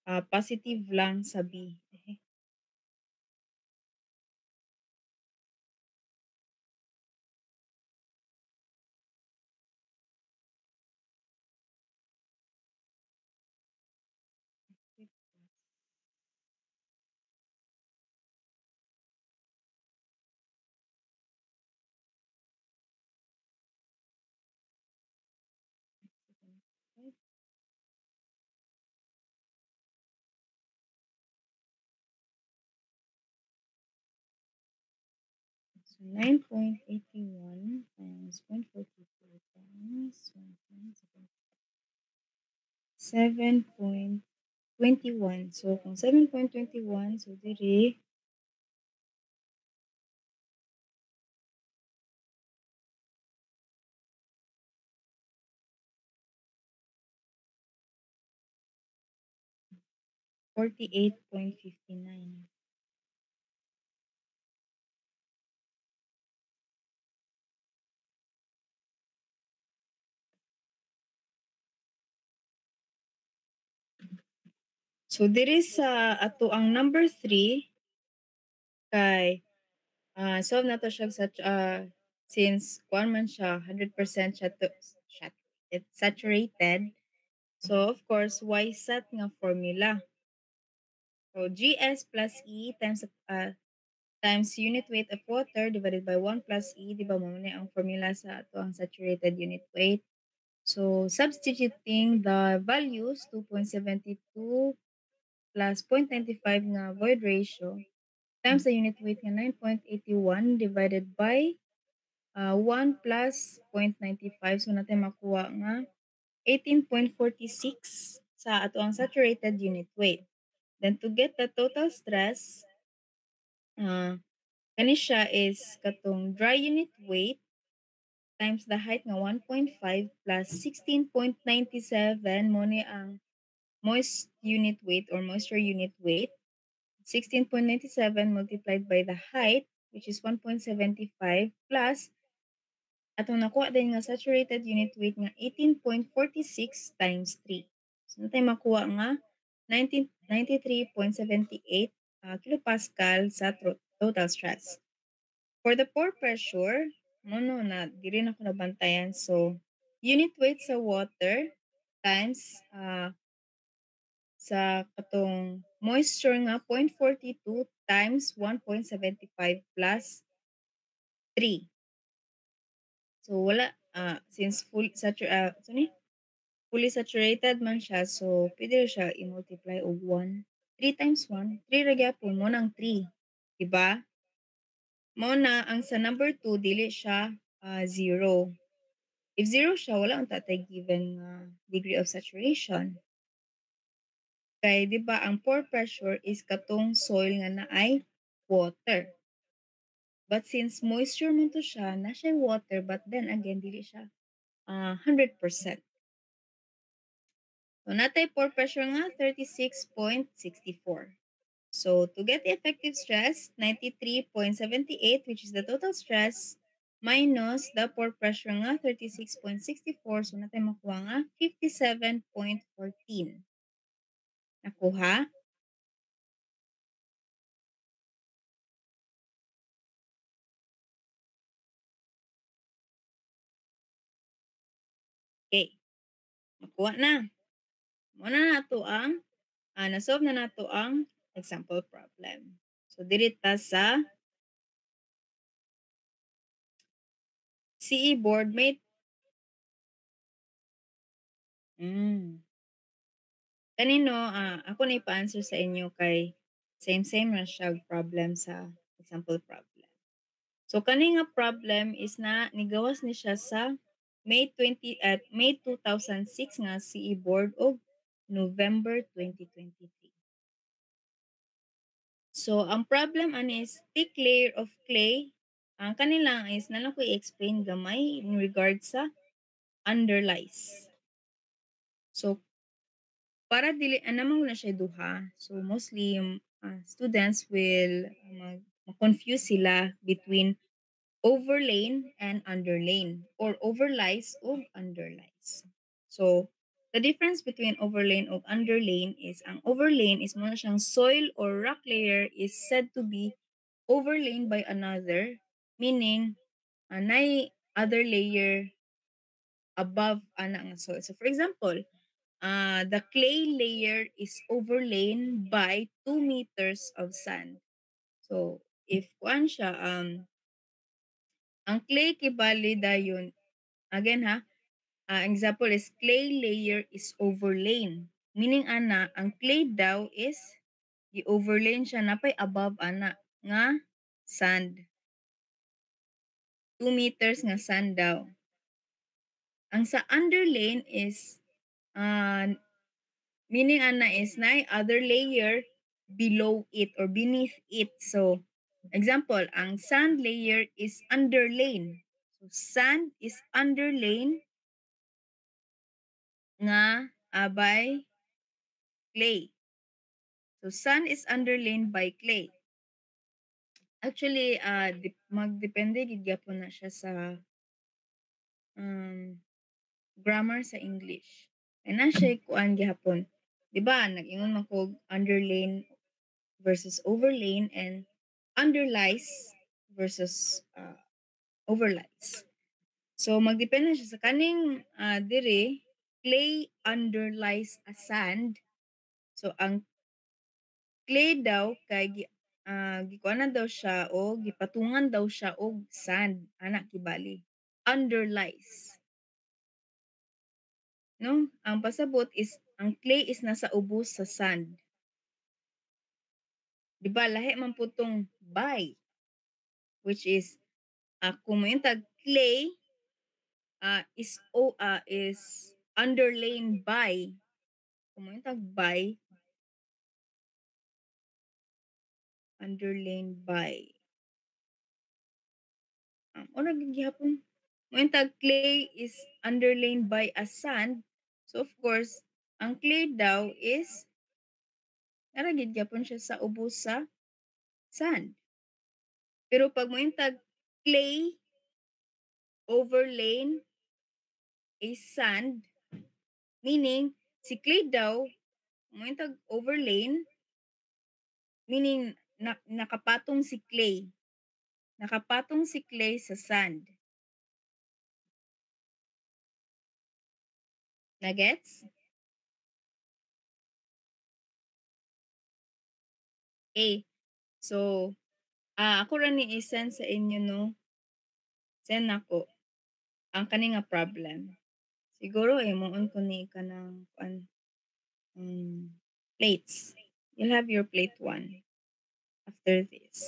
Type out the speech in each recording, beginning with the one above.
positive lang sa B. So 9.81 times 0.42 times 7.21. So kung 7.21, so diri 48.59. So diri sa ato ang number 3 kay solve na to siya sa since kuan man siya 100% siya to siya it's saturated. So of course y sat nga formula. So GS plus E times unit weight of water divided by 1 plus E, di ba mo na ang formula sa ato ang saturated unit weight. So substituting the values 2.72 plus 0.95 nga void ratio times the unit weight nga 9.81 divided by 1 plus 0.95. So natin makuha nga 18.46 sa ato ang saturated unit weight. Then to get the total stress, kani siya is katong dry unit weight times the height nga 1.5 plus 16.97 mo ni ang moist unit weight or moisture unit weight. 16.97 multiplied by the height, which is 1.75 plus atong nakuha din nga saturated unit weight nga 18.46 times 3. So natay makuha nga 93.78 kilopascal sa total stress. For the pore pressure, mono na diri na ko nabantayan. So unit weight sa water times sa katong moisture nga 0.42 times 1.75 plus 3. So wala since fully saturated man siya, so pwede siya i-multiply og 1. 3 times 1, 3 ra gyapon mo nang 3, di ba? Mao na ang sa number 2 dili siya 0. If 0 siya wala unta tay given degree of saturation. Kay di ba ang pore pressure is katong soil nga naay water. But since moisture man to siya, na siya water but then again dili siya 100%. So natay pore pressure nga 36.64. So to get the effective stress, 93.78 which is the total stress minus the pore pressure nga 36.64, so natay makuha nga 57.14. Nakuha? Okay. Makuha na. Muna na nato ang na-solve na nato ang example problem. So diri ta sa CE board mate. Kanino ako na ipa-answer sa inyo kay same ra siya problem sa example problem. So kani nga problem is na nigawas ni siya sa May 2006 nga CE board og November 2023. So ang problem ani is thick layer of clay. Ang kanila is nalang ko i-explain gamay in regard sa underlies. So para dili namang na siya duha. So mostly students will confuse sila between overlane and underlane or overlies o underlies. So The difference between overlain and underlain is ang overlain is muna siyang soil or rock layer is said to be overlain by another, meaning nay other layer above ana nga soil. So for example, the clay layer is overlain by 2 meters of sand. So if kuan siya ang clay kibali dayon again ha. Example is clay layer is overlain. Meaning ana, ang clay daw is i-overlain siya napay above ana nga sand. 2 meters nga sand daw. Ang sa underlain is meaning ana is na other layer below it or beneath it. So example, ang sand layer is underlain. So sand is underlain nga by clay. So sand is underlain by clay. Actually, magdepende gid gyapon na siya sa grammar sa English. Kaya na siya kuan gyapon. 'Di ba? Nag-ingon man ko underlain versus overlain and underlies versus overlies. So magdepende siya sa kaning dire clay underlies a sand. So ang clay daw kay gikuanan daw siya o gipatungan daw siya og sand ana kibali. Underlies. No? Ang pasabot is ang clay is nasa ubos sa sand. 'Di ba lahi man putong by which is kung mointag clay is underlain by kung mointag by underlain by ora gyud gihapon mointag clay is underlain by a sand. So of course ang clay daw is ara gid gyapon siya sa ubos sa sand. Pero pag mointag clay overlain a sand, meaning si clay daw mointag overlain, meaning nakapatong si clay. Nakapatong si clay sa sand. Nagets? Okay. So, ako ra ni i-send sa inyo no. Send nako ang kani nga problem. Siguro imuon ko ni kanang plates. You'll have your plate 1 after this.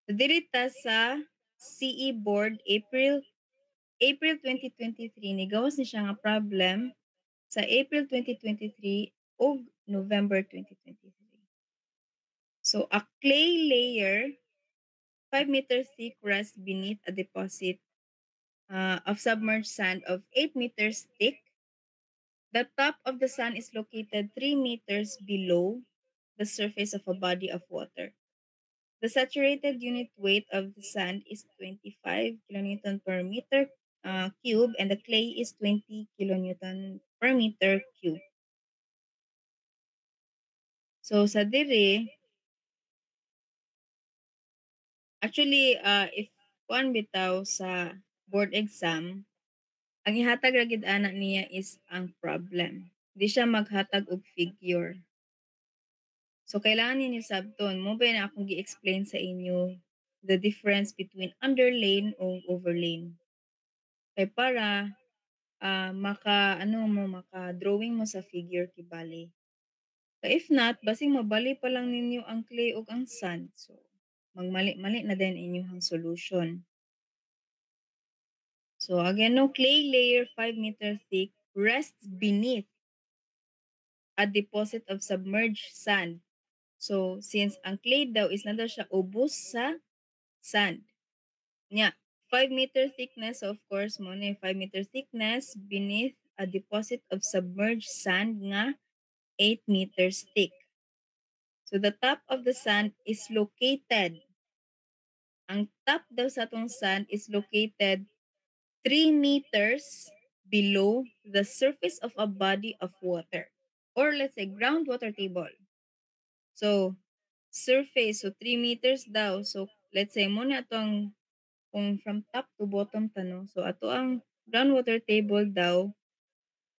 So, diri ta sa CE board April 2023 nigawas ni siya nga problem sa April 2023 ug November 2023. So a clay layer 5 meters thick rests beneath a deposit of submerged sand of 8 meters thick. The top of the sand is located 3 meters below the surface of a body of water. The saturated unit weight of the sand is 25 kilonewton per meter cube and the clay is 20 kilonewton per meter cube. So sa dire, actually if kuan bitaw sa board exam, ang ihatag ra gid ana niya is ang problem. Di siya maghatag og figure. So kailangan ninyo sabton mo ba na akong gi-explain sa inyo the difference between underlain o overlain. Kay para maka drawing mo sa figure kibali. If not, basing mabali pa lang ninyo ang clay ug ang sand. So magmali-mali na din inyong solution. So again, no clay layer 5 meter thick rests beneath a deposit of submerged sand. So since ang clay daw is nanda siya ubos sa sand. Nya, 5 meter thickness, so of course mo na 5 meter thickness beneath a deposit of submerged sand nga 8 meters thick. So the top of the sand is located. Ang top daw sa atong sand is located 3 meters below the surface of a body of water. Or let's say groundwater table. So, surface, so 3 meters daw. So, let's say mo na itong kung from top to bottom tano. So, ato ang groundwater table daw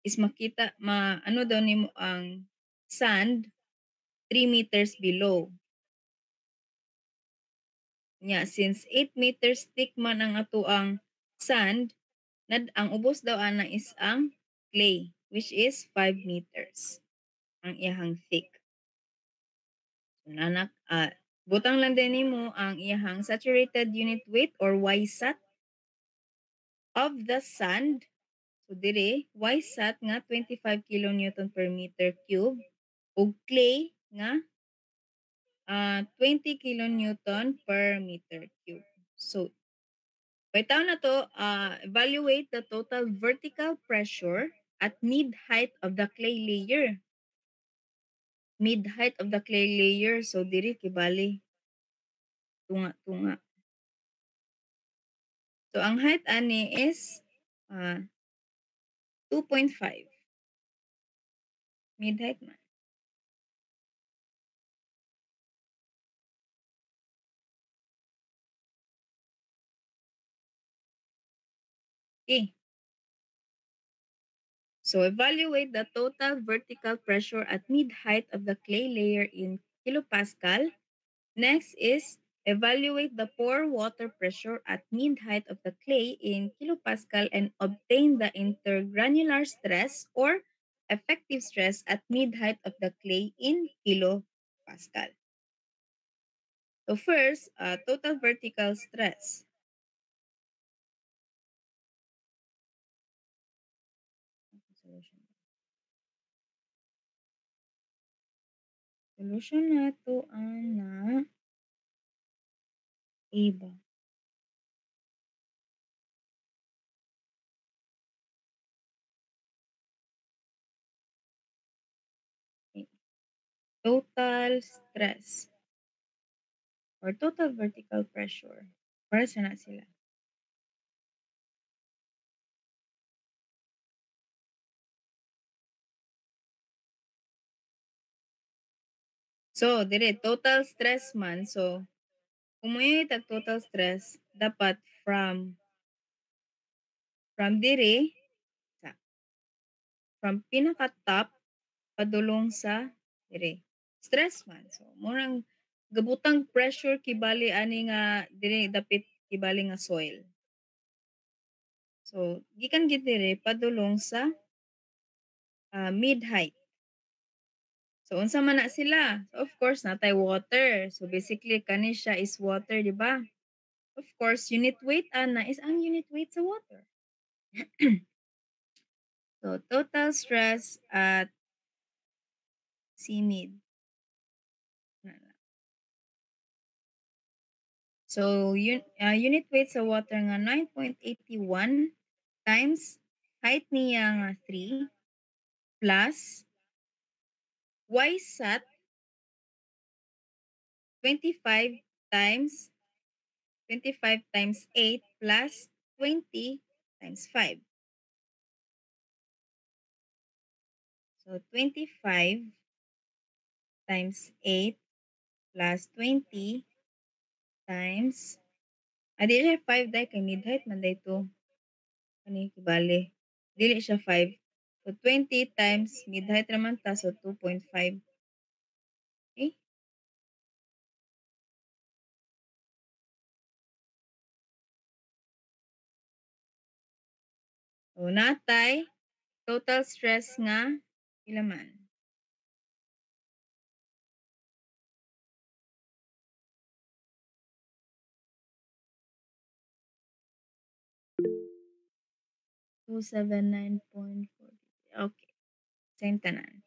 is makita, ano daw nimo ang sand 3 meters below. Nya, since 8 meters thick man ang ato ang sand, ang ubos daw ana is ang clay, which is 5 meters ang iyahang thick. So, nanak, butang lang din nimo ang iyahang saturated unit weight or YSAT of the sand. So dire, YSAT nga 25 kilonewton per meter cube ug clay nga 20 kilonewton per meter cube. So, paitaw na to, evaluate the total vertical pressure at mid-height of the clay layer. Mid-height of the clay layer. So, diri kibali. Tunga-tunga. So, ang height ani is 2.5. Mid-height man. Okay. So, evaluate the total vertical pressure at mid-height of the clay layer in kilopascal. Next is evaluate the pore water pressure at mid-height of the clay in kilopascal and obtain the intergranular stress or effective stress at mid-height of the clay in kilopascal. So first, total vertical stress. Solution na to ana iba. Total stress or total vertical pressure. Para sa na sila. So, dire, total stress man. So, kung may tag total stress, dapat from dire, from pinaka-top, padulong sa dire. Stress man. So, murang gabutang pressure kibali ani nga dire dapit kibali nga soil. So, gikan gid dire padulong sa mid-height. So, unsa man na sila? So, of course, natay water. So, basically, kani siya is water, di ba? Of course, unit weight, ana, is ang unit weight sa water. So, total stress at CMID. So, unit weight sa water nga 9.81 times height niya nga 3 plus YSAT 25 times 25 times 8 plus 20 times 5. So 25 times 8 plus 20 times di siya 5 dai kay mid height man dai to. Kani kibali. Dili siya 5. So 20 times mid height naman ta so 2.5. Okay? So natay total stress nga pila man? Two seven nine point 40. Okay. Same tanan.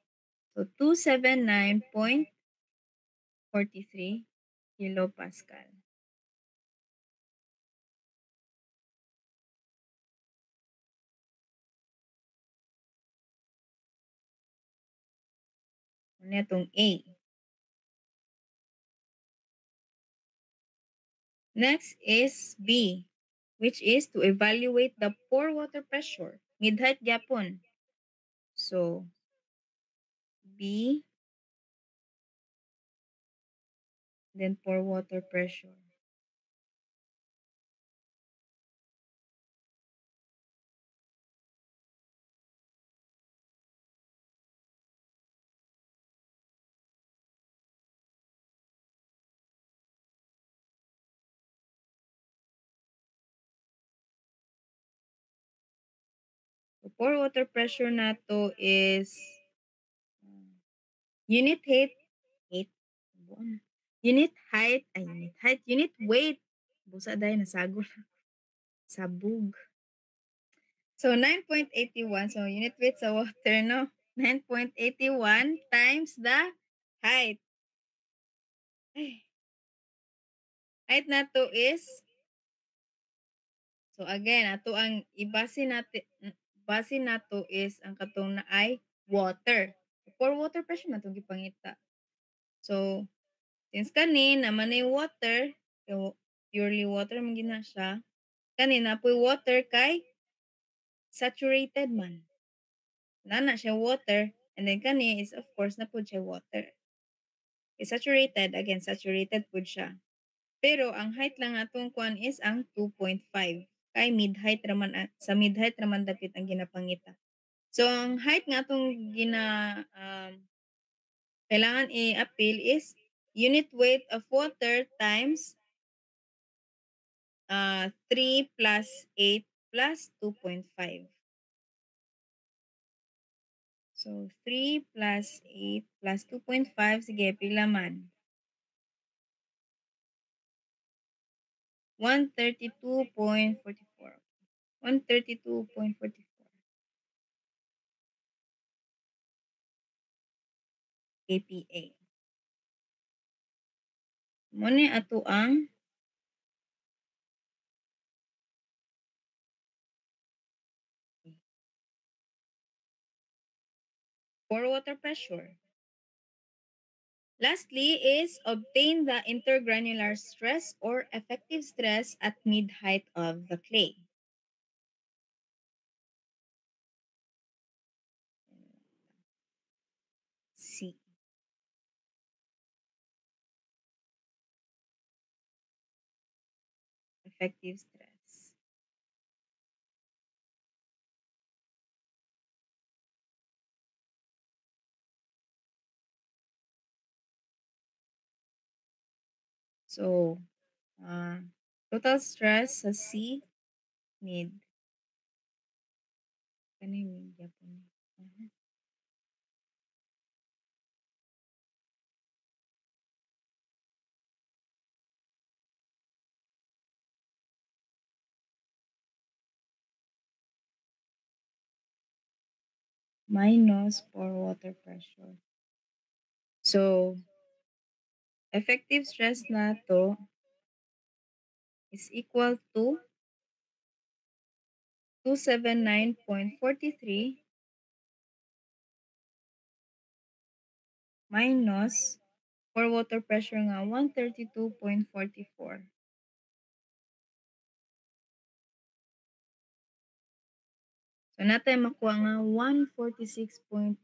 So 279.43 kilopascal. Ano itong A? Next is B, which is to evaluate the pore water pressure. mid-height gyapon. So B, then pour water pressure. So pour water pressure nato is unit height, unit height, unit weight. Busa dahil nasagol. Sabog. So 9.81, so unit weight sa water, no? 9.81 times the height. Ay. Height nato is, so again, ato ang base nato is ang katong na ay water. For water pressure na itong gipangita. So, since kani naman ay water, so purely water man gina siya, kani na po water kay saturated man. Na siya water, and then kani is of course na po siya water. Is saturated, again, saturated po siya. Pero ang height lang atong kuan is ang 2.5. Kay mid-height raman, sa mid-height raman dapit ang ginapangita. So ang height nga atong kailangan i-appeal is unit weight of water times 3 plus 8 plus 2.5. So 3 plus 8 plus 2.5, sige, pila man? 132.44. 132.44 kPa. Mo ni ato ang for water pressure. Lastly is obtain the intergranular stress or effective stress at mid-height of the clay. C. Effective stress. So, total stress sa C, mid. Kani mid yapon. Minus for water pressure. So, effective stress na to is equal to 279.43 minus for water pressure nga 132.44. So natay makuha nga 146.99.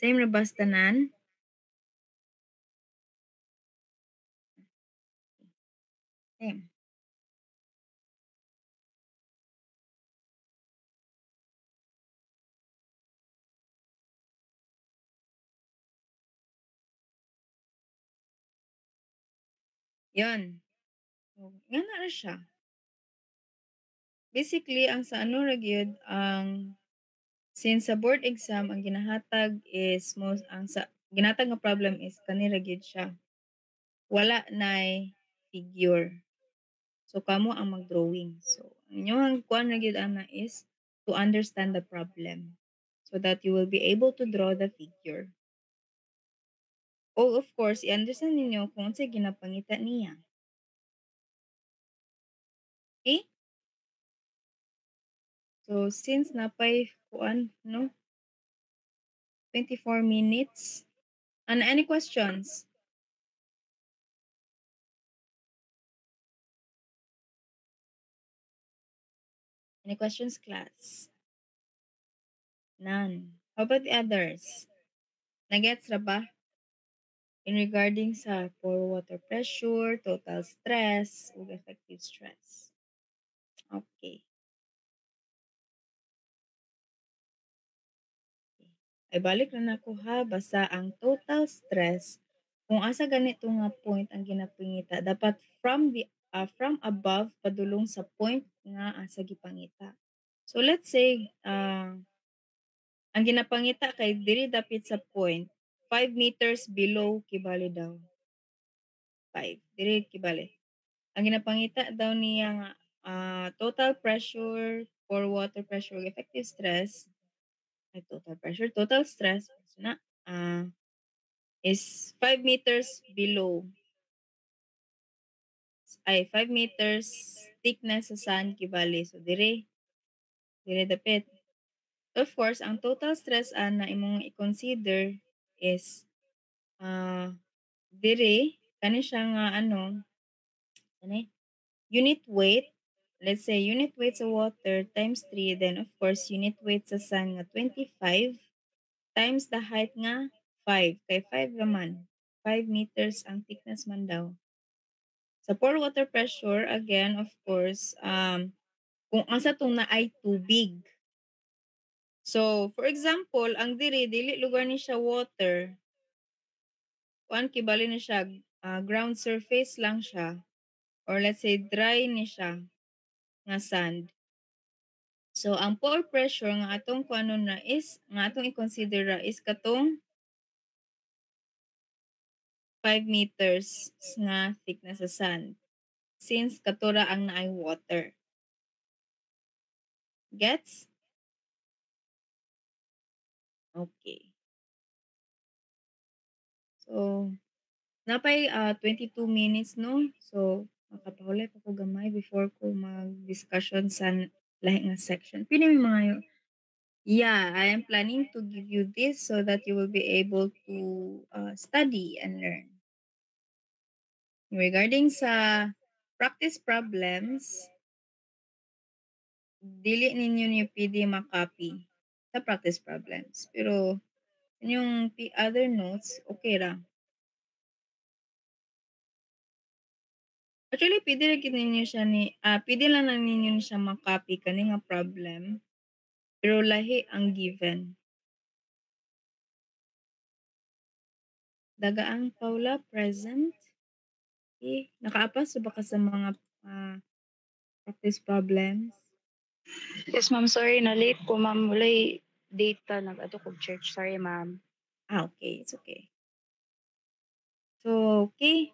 Same ra bas tanan? Same. Yon. So, nga na siya. Basically, ang sa ano ra gyud ang since sa board exam ang ginahatag is most ang sa ginatag nga problem is kani ra gyud siya. Wala nay figure. So kamo ang mag-drawing. So ang inyong kuan ra gyud ana is to understand the problem so that you will be able to draw the figure. Oh, of course, i-understand ninyo kung unsay ginapangita niya. Okay? So since napay kuan no 24 minutes. And any questions? Any questions, class? None. How about the others? Nagets ra ba? In regarding sa pore water pressure, total stress, ug effective stress. Okay. Ay balik na nako ha, basta ang total stress kung asa ganito nga point ang ginapangita dapat from above padulong sa point nga asa gipangita. So let's say ang ginapangita kay diri dapit sa point 5 meters below kibali daw. 5 diri kibali. Ang ginapangita daw niya nga total pressure for water pressure effective stress ay total pressure total stress so na ah is 5 meters below ay 5 meters thickness sa sand kibali. So dire dapit. Of course, ang total stress na imong i-consider is dire kani siya nga ano unit weight. Let's say unit weight sa water times 3 then of course unit weight sa sand nga 25 times the height nga 5 kay 5 raman. 5 meters ang thickness man daw. Sa pore water pressure, again, of course, kung asa tong na ay tubig. So, for example, ang dili lugar ni siya water. Kuan kibali ni siya, ground surface lang siya. Or let's say, dry ni siya nga sand. So, ang pore pressure nga atong kuano na is, nga atong i-consider ra is katong 5 meters nga thickness sa sand. Since katura ang naay water. Gets? Okay. So, napay 22 minutes no. So, makapahuli pa ko gamay before ko mag-discussion sa lahi nga section. Pili mi mga yeah, I am planning to give you this so that you will be able to study and learn. Regarding sa practice problems, dili ninyo niyo pwede makopy sa practice problems. Pero yung other notes, okay ra. Actually, pwede ra gid ninyo siya pwede lang na ninyo siya ma-copy kani nga problem, pero lahi ang given. Dagaang Paula, present. Okay, nakaapas ba ka sa mga practice problems? Yes, ma'am. Sorry na late ko, ma'am. Walay data nag-ato ko church. Sorry, ma'am. Okay. It's okay. So, okay.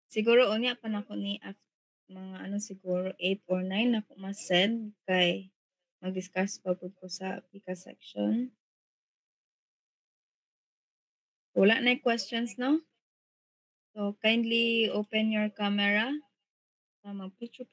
Siguro unya pa nako ni mga siguro 8 or 9 na ko ma-send kay mag-discuss pa pud ko sa pika section. Wala na questions, no? So, kindly open your camera. Mag-picture.